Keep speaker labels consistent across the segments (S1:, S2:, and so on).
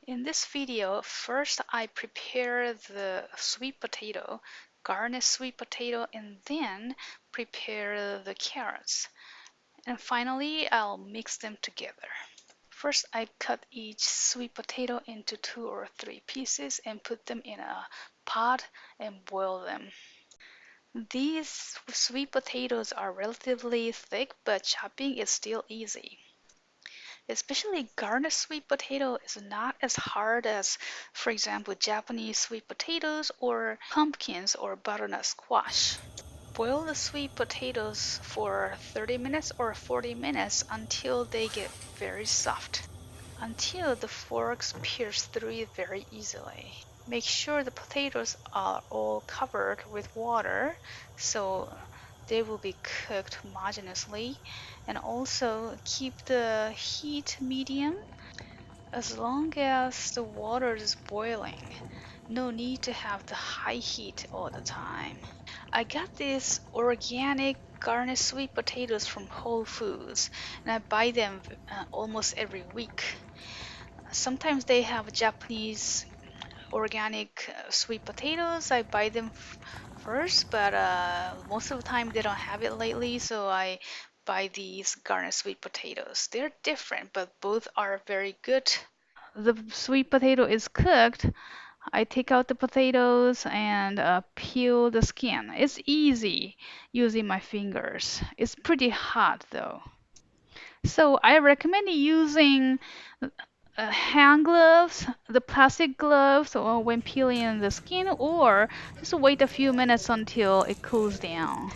S1: In this video, first I prepare the sweet potato, garnish sweet potato, and then prepare the carrots. And finally, I'll mix them together. First, I cut each sweet potato into 2 or 3 pieces and put them in a pot and boil them. These sweet potatoes are relatively thick, but chopping is still easy. Especially garnished sweet potato is not as hard as, for example, Japanese sweet potatoes or pumpkins or butternut squash. Boil the sweet potatoes for 30 minutes or 40 minutes until they get very soft, until the forks pierce through it very easily. Make sure the potatoes are all covered with water so they will be cooked homogeneously, and also keep the heat medium as long as the water is boiling. No need to have the high heat all the time. I got these organic garnished sweet potatoes from Whole Foods, and I buy them almost every week. Sometimes they have Japanese organic sweet potatoes. I buy them first, but most of the time they don't have it lately, so I buy these garnished sweet potatoes. They're different, but both are very good. The sweet potato is cooked. I take out the potatoes and peel the skin. It's easy using my fingers. It's pretty hot though. So I recommend using hand gloves, the plastic gloves, or when peeling the skin, or just wait a few minutes until it cools down.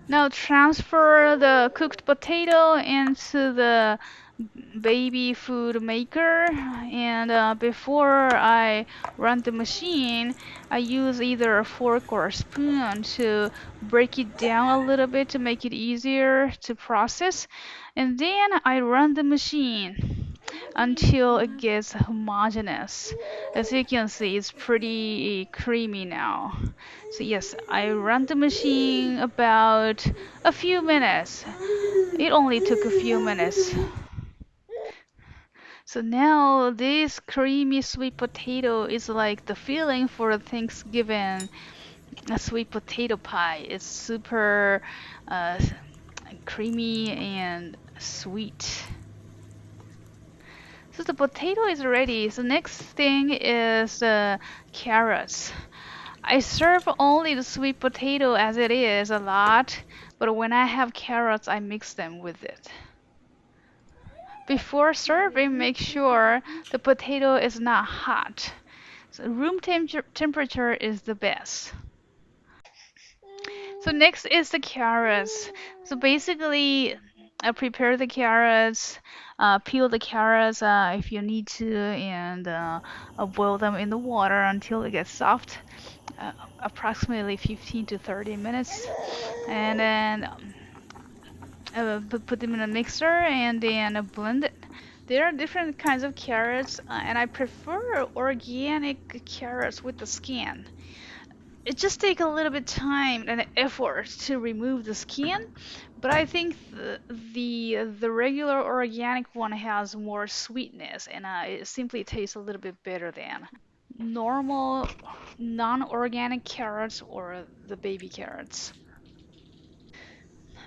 S1: Now transfer the cooked potato into the baby food maker, and before I run the machine, I use either a fork or a spoon to break it down a little bit to make it easier to process, and then I run the machine until it gets homogeneous. As you can see, it's pretty creamy now. So yes, I run the machine about a few minutes. It only took a few minutes. So now this creamy sweet potato is like the feeling for Thanksgiving a sweet potato pie. It's super uh, creamy and sweet. So the potato is ready. So next thing is the carrots. I serve only the sweet potato as it is a lot, but when I have carrots, I mix them with it. Before serving, make sure the potato is not hot. So room temperature is the best. So next is the carrots. So basically, prepare the carrots, peel the carrots if you need to, and boil them in the water until it gets soft, approximately 15 to 30 minutes, and then put them in a mixer and then blend it. There are different kinds of carrots, and I prefer organic carrots with the skin. It just takes a little bit time and effort to remove the skin, but I think the regular organic one has more sweetness, and it simply tastes a little bit better than normal non-organic carrots or the baby carrots.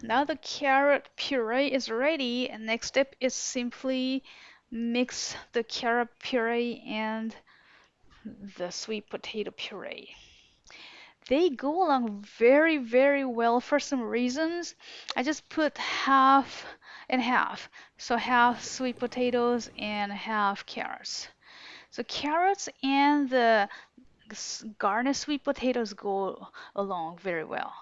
S1: Now the carrot puree is ready, and next step is simply mix the carrot puree and the sweet potato puree. They go along very, very well for some reasons. I just put half and half. So half sweet potatoes and half carrots. So carrots and the garnished sweet potatoes go along very well.